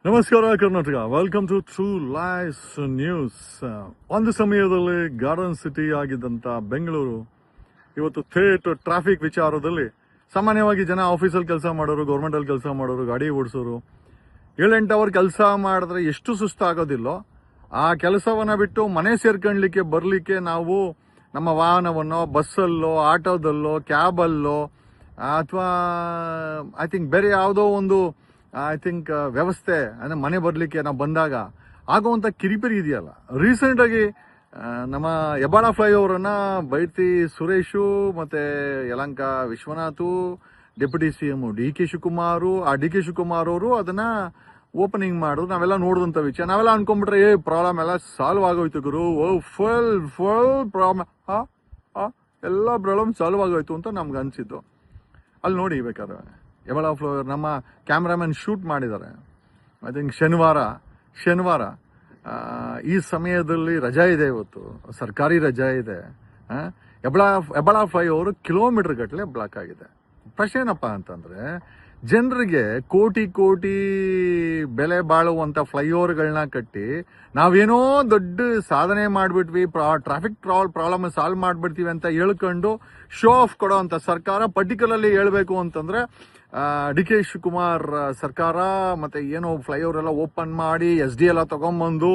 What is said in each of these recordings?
ನಮಸ್ಕಾರ Karnataka, welcome to True Life News. ಒಂದು ಸಮಯದಲ್ಲಿ ಗಾರ್ಡನ್ ಸಿಟಿ ಆಗಿದ್ದಂತ ಬೆಂಗಳೂರು ಇವತ್ತು ಥೇಟ್ ಟ್ರಾಫಿಕ್ ವಿಚಾರದಲ್ಲಿ ಸಾಮಾನ್ಯವಾಗಿ ಜನ ಆಫೀಸಲ್ಲಿ ಕೆಲಸ ಮಾಡೋರು, ಗೌರ್ಮೆಂಟ್ ಅಲ್ಲಿ ಕೆಲಸ ಮಾಡೋರು, ಗಾಡಿ ಓಡಿಸೋರು 7-8 ಅವರ್ ಕೆಲಸ ಮಾಡಿದ್ರೆ ಎಷ್ಟು ಸುಸ್ತಾಗೋದಿಲ್ಲೋ ಆ ಕೆಲಸವನ್ನ ಬಿಟ್ಟು ಮನೆ ಸೇರ್ಕೊಳ್ಳಿಕ್ಕೆ ಬರ್ಲಿಕ್ಕೆ ನಾವು ನಮ್ಮ ವಾಹನವನ್ನೋ, ಬಸ್ಸಲ್ಲೋ, ಆಟೋದಲ್ಲೋ, ಕ್ಯಾಬಲ್ಲೋ ಅಥವಾ ಐ ಥಿಂಕ್ ಬೇರೆ ಯಾವುದೋ ಒಂದು ವ್ಯವಸ್ಥೆ ಅಂದ್ರೆ ಮನೆ ಬರ್ಲಿಕ್ಕೆ ನಾವು ಬಂದಾಗ ಆಗುವಂತ ಕಿರಿಪಿರಿ ಇದೆಯಲ್ಲ. ರೀಸೆಂಟ್ ಆಗಿ ನಮ್ಮ ಹೆಬ್ಬಾಳ ಫ್ಲೈಓವರ್ ಅನ್ನ ಬೈತಿ ಸುರೇಶು ಮತ್ತೆ ಯಲಂಕ ವಿಶ್ವನಾಥು, ಡೆಪ್ಯೂಟಿ ಸಿಎಂ ಡಿ.ಕೆ. ಶಿವಕುಮಾರ್ ಅವರು ಅದನ್ನ ಓಪನಿಂಗ್ ಮಾಡೋದು ನಾವೆಲ್ಲ ನೋಡಿದಂತ ವಿಷಯ. ನಾವೆಲ್ಲ ಅನ್ಕೊಂಡ್ಬಿಟ್ರೆ ಪ್ರಾಬ್ಲಮ್ ಎಲ್ಲ ಸಾಲ್ವ್ ಆಗೋಯ್ತು ಗುರು, ಫುಲ್ ಪ್ರಾಬ್ಲಮ್, ಎಲ್ಲ ಪ್ರಾಬ್ಲಮ್ ಸಾಲ್ವ್ ಆಗೋಯ್ತು ಅಂತ ನಮ್ಗೆ ಅನ್ಸಿತ್ತು. ಅಲ್ಲಿ ನೋಡಿ ಬೇಕಾದ್ರೆ ಹೆಬ್ಬಾಳ ಫ್ಲೈಓವರ್ ನಮ್ಮ ಕ್ಯಾಮ್ರಾಮನ್ ಶೂಟ್ ಮಾಡಿದ್ದಾರೆ. ಐ ಥಿಂಕ್ ಶನಿವಾರ ಈ ಸಮಯದಲ್ಲಿ ರಜಾ ಇದೆ, ಇವತ್ತು ಸರ್ಕಾರಿ ರಜಾ ಇದೆ. ಹೆಬ್ಬಾಳ ಫ್ಲೈಓವರ್ ಕಿಲೋಮೀಟರ್ ಗಟ್ಟಲೆ ಬ್ಲಾಕ್ ಆಗಿದೆ. ಪ್ರಶ್ನೆ ಏನಪ್ಪಾ ಅಂತಂದ್ರೆ, ಜನರಿಗೆ ಕೋಟಿ ಬೆಲೆ ಬಾಳುವಂತ ಫ್ಲೈಓವರ್ಗಳನ್ನ ಕಟ್ಟಿ ನಾವೇನೋ ದೊಡ್ಡ ಸಾಧನೆ ಮಾಡ್ಬಿಟ್ವಿ, ಟ್ರಾಫಿಕ್ ಪ್ರಾಬ್ಲಮ್ ಸಾಲ್ವ್ ಮಾಡ್ಬಿಡ್ತೀವಿ ಅಂತ ಹೇಳ್ಕೊಂಡು ಶೋ ಆಫ್ ಕೊಡೋ ಅಂತ ಸರ್ಕಾರ, ಪರ್ಟಿಕ್ಯುಲರ್ಲಿ ಹೇಳ್ಬೇಕು ಅಂತಂದ್ರೆ ಡಿ.ಕೆ. ಶಿವಕುಮಾರ್ ಸರ್ಕಾರ ಮತ್ತೆ ಏನೋ ಫ್ಲೈಓವರ್ ಎಲ್ಲ ಓಪನ್ ಮಾಡಿ SD ಎಲ್ಲ ತಗೊಂಡ್ಬಂದು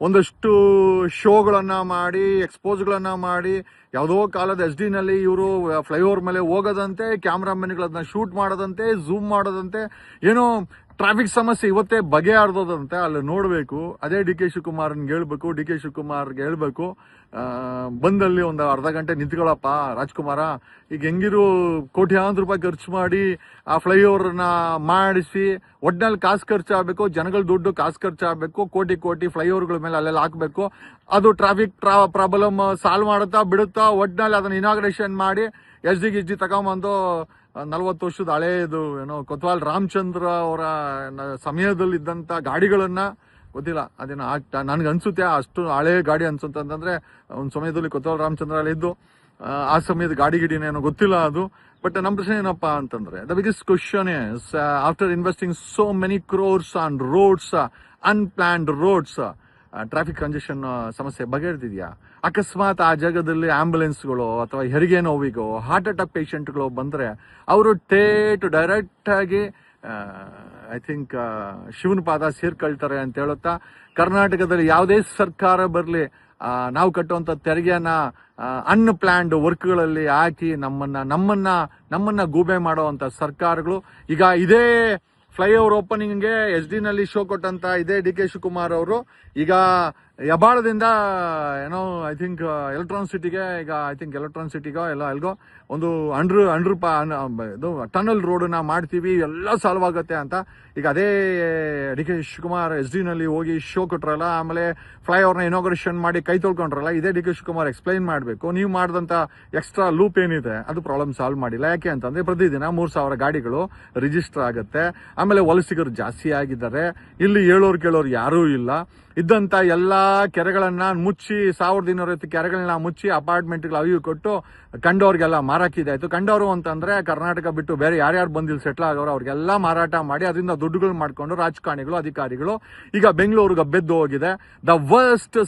ಒಂದಷ್ಟು ಶೋಗಳನ್ನ ಮಾಡಿ, ಎಕ್ಸ್ಪೋಸ್ಗಳನ್ನ ಮಾಡಿ, ಯಾವುದೋ ಕಾಲದ SD ನಲ್ಲಿ ಇವರು ಫ್ಲೈಓವರ್ ಮೇಲೆ ಹೋಗೋದಂತೆ, ಕ್ಯಾಮ್ರಾಮನ್ಗಳನ್ನ ಶೂಟ್ ಮಾಡೋದಂತೆ, ಝೂಮ್ ಮಾಡೋದಂತೆ, ಏನೋ ಟ್ರಾಫಿಕ್ ಸಮಸ್ಯೆ ಇವತ್ತೇ ಬಗೆಹರಿದಂತೆ ಅಲ್ಲಿ ನೋಡ್ಬೇಕು. ಅದೇ ಡಿ.ಕೆ. ಶಿವಕುಮಾರ್ಗೆ ಹೇಳ್ಬೇಕು, ಬಂದಲ್ಲಿ ಒಂದು ಅರ್ಧ ಗಂಟೆ ನಿಂತ್ಕೊಳ್ಳಪ್ಪ ರಾಜ್ಕುಮಾರ. ಈಗ ಹೆಂಗಿರು ಕೋಟ್ಯಾಂತರ ರೂಪಾಯಿ ಖರ್ಚು ಮಾಡಿ ಆ ಫ್ಲೈಓವರ್ನ ಮಾಡಿಸಿ, ಒಟ್ನಲ್ಲಿ ಕಾಸು ಖರ್ಚಾಗಬೇಕು, ಜನಗಳ ದುಡ್ಡು ಕಾಸು ಖರ್ಚಾಗಬೇಕು, ಕೋಟಿ ಫ್ಲೈಓವರ್ಗಳ ಮೇಲೆ ಅಲ್ಲೆಲ್ಲ ಹಾಕ್ಬೇಕು. ಅದು ಟ್ರಾಫಿಕ್ ಪ್ರಾಬ್ಲಮ್ ಸಾಲ್ವ್ ಮಾಡುತ್ತಾ ಬಿಡುತ್ತಾ, ಒಟ್ನಲ್ಲಿ ಅದನ್ನ ಇನಾಗ್ರೇಷನ್ ಮಾಡಿ SD ತಗೊಂಬಂದು 40 ವರ್ಷದ ಹಳೆಯದು ಏನೋ ಕೊತ್ವಾಲ್ ರಾಮಚಂದ್ರ ಅವರ ಸಮಯದಲ್ಲಿ ಇದ್ದಂತ ಗಾಡಿಗಳನ್ನ, ಗೊತ್ತಿಲ್ಲ ಅದೇನೋ ನನ್ಗೆ ಅನ್ಸುತ್ತೆ ಅಷ್ಟು ಹಳೆ ಗಾಡಿ ಅನ್ಸುತ್ತಂತಂದ್ರೆ ಒಂದು ಸಮಯದಲ್ಲಿ ಕೊತ್ವಾಲ್ ರಾಮಚಂದ್ರ ಅಲ್ಲಿ ಇದ್ದು ಆ ಸಮಯದ ಗಾಡಿಗಿಡಿನೇನೋ ಗೊತ್ತಿಲ್ಲ ಅದು. ಬಟ್ ನಮ್ಮ ಪ್ರಶ್ನೆ ಏನಪ್ಪಾ ಅಂತಂದ್ರೆ, the biggest question is, after investing so many crores on roads, unplanned roads, traffic congestion ಸಮಸ್ಯೆ ಬಗೆಹರಿದಿದ್ಯಾ? ಅಕಸ್ಮಾತ್ ಆ ಜಾಗದಲ್ಲಿ ಆಂಬ್ಯುಲೆನ್ಸ್ಗಳು ಅಥವಾ ಹೆರಿಗೆ ನೋವಿಗೋ, ಹಾರ್ಟ್ ಅಟ್ಯಾಕ್ ಪೇಷಂಟ್ಗಳು ಬಂದ್ರೆ ಅವರು ಡೈರೆಕ್ಟ್ ಆಗಿ ಐ ಥಿಂಕ್ ಶಿವನ ಪಾದ ಸೇರ್ಕೊಳ್ತಾರೆ ಅಂತ ಹೇಳುತ್ತಾ, ಕರ್ನಾಟಕದಲ್ಲಿ ಯಾವುದೇ ಸರ್ಕಾರ ಬರಲಿ ನಾವು ಕಟ್ಟುವಂತ ತೆರಿಗೆಯನ್ನ ಅನ್ಪ್ಲಾನ್ಡ್ ವರ್ಕ್ಗಳಲ್ಲಿ ಹಾಕಿ ನಮ್ಮನ್ನ ಗೂಬೆ ಮಾಡುವಂತ ಸರ್ಕಾರಗಳು. ಈಗ ಇದೇ ಫ್ಲೈಓವರ್ ಓಪನಿಂಗ್ಗೆ SD ನಲ್ಲಿ ಶೋ ಕೊಟ್ಟಂತ ಇದೇ ಡಿ.ಕೆ. ಶಿವಕುಮಾರ್ ಅವರು ಈಗ ಹೆಬ್ಬಾಳದಿಂದ ಏನೋ ಐ ಥಿಂಕ್ ಎಲೆಕ್ಟ್ರಾನ್ ಸಿಟಿಗೋ ಎಲ್ಲ ಎಲ್ಗೋ ಒಂದು ಅಂಡರ್ ಟನಲ್ ರೋಡ್ ನ ಮಾಡ್ತೀವಿ, ಎಲ್ಲ ಸಾಲ್ವ್ ಆಗುತ್ತೆ ಅಂತ. ಈಗ ಅದೇ ಡಿ.ಕೆ. ಶಿವಕುಮಾರ್ SD ನಲ್ಲಿ ಹೋಗಿ ಶೋ ಕೊಟ್ರಲ್ಲ, ಆಮೇಲೆ ಫ್ಲೈಓವರ್ನ ಇನಾಗ್ರೇಷನ್ ಮಾಡಿ ಕೈ ತೊಳ್ಕೊಂಡ್ರಲ್ಲ, ಇದೇ ಡಿ.ಕೆ. ಶಿವಕುಮಾರ್ ಎಕ್ಸ್ಪ್ಲೈನ್ ಮಾಡಬೇಕು, ನೀವು ಮಾಡಿದಂತ ಎಕ್ಸ್ಟ್ರಾ ಲೂಪ್ ಏನಿದೆ ಅದು ಪ್ರಾಬ್ಲಮ್ ಸಾಲ್ವ್ ಮಾಡಿಲ್ಲ. ಯಾಕೆ ಅಂತಂದ್ರೆ ಪ್ರತಿದಿನ 3,000 ಗಾಡಿಗಳು ರಿಜಿಸ್ಟರ್ ಆಗುತ್ತೆ, ಆಮೇಲೆ ವಲಸಿಗರು ಜಾಸ್ತಿ ಆಗಿದ್ದಾರೆ, ಇಲ್ಲಿ ಹೇಳೋರು ಕೇಳೋರು ಯಾರೂ ಇಲ್ಲ. ಇದ್ದಂತ ಎಲ್ಲಾ ಕೆರೆಗಳನ್ನ ಮುಚ್ಚಿ 1,250 ಕೆರೆಗಳನ್ನ ಮುಚ್ಚಿ ಅಪಾರ್ಟ್ಮೆಂಟ್ಗಳು ಅವಿಯು ಕೊಟ್ಟು ಕಂಡವ್ರಿಗೆಲ್ಲ ಮಾರಾಕಿದಾಯ್ತು. ಕಂಡವರು ಅಂತಂದ್ರೆ ಕರ್ನಾಟಕ ಬಿಟ್ಟು ಬೇರೆ ಯಾರ್ಯಾರು ಬಂದಿಲ್ಲಿ ಸೆಟ್ಲ್ ಆಗೋರು ಅವ್ರಿಗೆಲ್ಲ ಮಾರಾಟ ಮಾಡಿ ಅದರಿಂದ ದುಡ್ಡುಗಳು ಮಾಡ್ಕೊಂಡು ರಾಜಕಾರಣಿಗಳು, ಅಧಿಕಾರಿಗಳು ಈಗ ಬೆಂಗಳೂರಿಗೆ ಬೆದ್ದು ಹೋಗಿದೆ. ದ ವರ್ಸ್ಟ್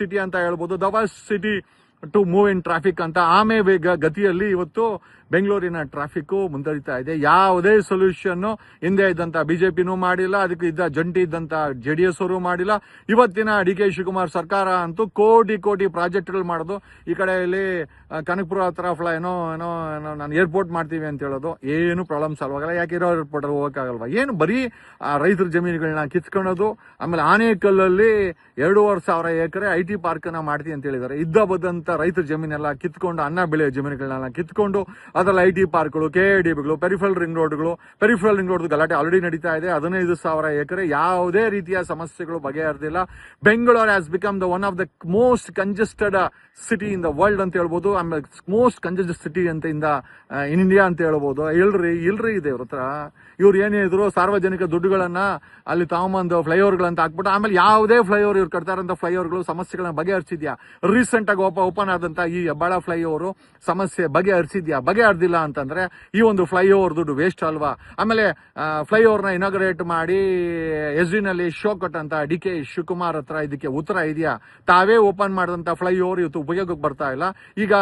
ಸಿಟಿ ಅಂತ ಹೇಳ್ಬೋದು, the worst city to move in traffic ಅಂತ. ವೇಗ ಗತಿಯಲ್ಲಿ ಇವತ್ತು ಬೆಂಗಳೂರಿನ ಟ್ರಾಫಿಕ್ ಮುಂದುವರಿತಾ ಇದೆ. ಯಾವುದೇ ಸೊಲ್ಯೂಷನ್ ಹಿಂದೆ ಇದ್ದಂತ ಬಿಜೆಪಿನೂ ಮಾಡಿಲ್ಲ, ಅದಕ್ಕೆ ಜಂಟಿ ಇದ್ದಂತ JDS ಅವರು ಮಾಡಿಲ್ಲ. ಇವತ್ತಿನ ಡಿ.ಕೆ. ಶಿವಕುಮಾರ್ ಸರ್ಕಾರ ಅಂತೂ ಕೋಟಿ ಪ್ರಾಜೆಕ್ಟ್ಗಳು ಮಾಡೋದು. ಈ ಕಡೆ ಇಲ್ಲಿ ಕನಕಪುರ ಹತ್ರ ಏನೋ ನಾನು ಏರ್ಪೋರ್ಟ್ ಮಾಡ್ತೀವಿ ಅಂತ ಹೇಳೋದು, ಏನು ಪ್ರಾಬ್ಲಮ್ ಸಾಲ್ವ್ ಆಗಲ್ಲ. ಯಾಕೆ ಇರೋ ಏರ್ಪೋರ್ಟ್ ಅಲ್ಲಿ ಹೋಗಕ್ಕಾಗಲ್ವಾ? ಏನು ಬರೀ ರೈತರ ಜಮೀನುಗಳನ್ನ ಕಿತ್ಕೊಳ್ಳೋದು. ಆಮೇಲೆ ಆನೇಕಲ್ಲಲ್ಲಿ 2,500 ಎಕರೆ IT ಪಾರ್ಕ್ ನ ಮಾಡ್ತೀವಿ ಅಂತ ಹೇಳಿದ್ದಾರೆ. ಇದ್ದಂತ ರೈತರ ಜಮೀನೆಲ್ಲ ಕಿತ್ಕೊಂಡು, ಅನ್ನ ಬೆಳೆಯೋ ಜಮೀನುಗಳನ್ನೆಲ್ಲ ಕಿತ್ಕೊಂಡು ಅದರಲ್ಲಿ IT ಪಾರ್ಕ್ಗಳು, KIDBಗಳು, ಪೆರಿಫೆರಲ್ ರಿಂಗ್ ರೋಡ್ ಗಲಾಟೆ ಆಲ್ರೆಡಿ ನಡೀತಾ ಇದೆ. 15,000 ಎಕರೆ, ಯಾವುದೇ ರೀತಿಯ ಸಮಸ್ಯೆಗಳು ಬಗೆಹರಿದಿಲ್ಲ. Bengaluru has become the one of the most congested city in the world ಅಂತ ಹೇಳ್ಬೋದು, ಆಮೇಲೆ ಮೋಸ್ಟ್ ಕಂಜೆಸ್ಟೆಡ್ ಸಿಟಿ ಅಂತ ಇನ್ ಇಂಡಿಯಾ ಅಂತ ಹೇಳ್ಬೋದು. ಇಲ್ರಿ ಇದೆ ಇವ್ರ ಹತ್ರ. ಇವ್ರು ಏನೇ ಇದ್ರು ಸಾರ್ವಜನಿಕ ದುಡ್ಡುಗಳನ್ನ ಅಲ್ಲಿ ತಗೊಂಬಂದು ಫ್ಲೈಓವರ್ಗಳಂತ ಹಾಕ್ಬಿಟ್ಟು, ಆಮೇಲೆ ಯಾವುದೇ ಫ್ಲೈಓವರ್ ಇವ್ರು ಕಟ್ತಾರಂತ ಫ್ಲೈಓವರ್ಗಳು ಸಮಸ್ಯೆಗಳನ್ನ ಬಗೆಹರಿಸಿದ್ಯಾ? ರೀಸೆಂಟ್ ಆಗಿ ಓಪನ್ ಆದಂತ ಈ ಹೆಬ್ಬಾಳ ಫ್ಲೈಓವರ್ ಸಮಸ್ಯೆ ಬಗೆಹರಿಸಿದ್ಯಾ? ಬಗೆಹರ್ದಿಲ್ಲ ಅಂತಂದ್ರೆ ಈ ಒಂದು ಫ್ಲೈಓವರ್ ದುಡ್ಡು ವೇಸ್ಟ್ ಅಲ್ವಾ? ಆಮೇಲೆ ಫ್ಲೈಓವರ್ನ ಇನಾಗ್ರೇಟ್ ಮಾಡಿ ಎಸ್ ನಲ್ಲಿ ಶೋ ಕೊಟ್ಟಂತ DK ಶಿವಕುಮಾರ್ ಹತ್ರ ಇದಕ್ಕೆ ಉತ್ತರ ಇದೆಯಾ? ತಾವೇ ಓಪನ್ ಮಾಡಿದಂತ ಫ್ಲೈಓವರ್ ಇವತ್ತು ಉಪಯೋಗಕ್ಕೆ ಬರ್ತಾ ಇಲ್ಲ. ಈಗ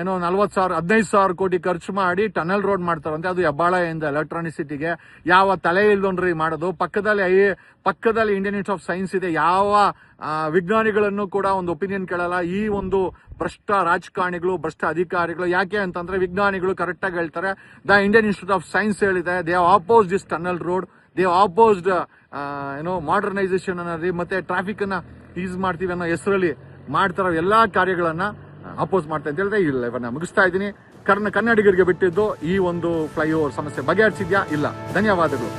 ಏನೋ 15,000 ಕೋಟಿ ಖರ್ಚು ಮಾಡಿ ಟನಲ್ ರೋಡ್ ಮಾಡ್ತಾರಂತೆ. ಅದು ಹೆಬ್ಬಾಳೆಯಿಂದ ಎಲೆಕ್ಟ್ರಾನಿಕ್ ಸಿಟಿಗೆ. ಯಾವ ತಲೆ ಇಲ್ದೊಂಡ್ರಿ ಮಾಡೋದು? ಪಕ್ಕದಲ್ಲಿ ಇಂಡಿಯನ್ ಇನ್ಸ್ಟಿಟ್ಯೂಟ್ ಆಫ್ ಸೈನ್ಸ್ ಇದೆ. ಯಾವ ವಿಜ್ಞಾನಿಗಳನ್ನು ಕೂಡ ಒಂದು ಒಪಿನಿಯನ್ ಕೇಳಲ್ಲ. ಈ ಒಂದು ಭ್ರಷ್ಟ ರಾಜಕಾರಣಿಗಳು, ಭ್ರಷ್ಟ ಅಧಿಕಾರಿಗಳು. ಯಾಕೆ ಅಂತಂದ್ರೆ ವಿಜ್ಞಾನಿಗಳು ಕರೆಕ್ಟ್ ಆಗಿ ಹೇಳ್ತಾರೆ. The Indian Institute of Science ಹೇಳಿದೆ, they have opposed this tunnel road, they have opposed modernisation ಅನ್ನೋದು ಮತ್ತೆ ಟ್ರಾಫಿಕ್ ಅನ್ನ ಈಸ್ ಮಾಡ್ತೀವಿ ಅನ್ನೋ ಹೆಸರಲ್ಲಿ ಮಾಡ್ತಾರೋ ಎಲ್ಲಾ ಕಾರ್ಯಗಳನ್ನ ಅಪೋಸ್ ಮಾಡ್ತಾ ಅಂತ ಹೇಳಿದ್ರೆ ಇಲ್ಲ. ಇವನ್ನ ಮುಗಿಸ್ತಾ ಇದ್ದೀನಿ. ಕನ್ನಡಿಗರಿಗೆ ಬಿಟ್ಟಿದ್ದು ಈ ಒಂದು ಫ್ಲೈಓವರ್ ಸಮಸ್ಯೆ ಬಗೆಹರಿಸಿದ್ಯಾ? ಇಲ್ಲ. ಧನ್ಯವಾದಗಳು.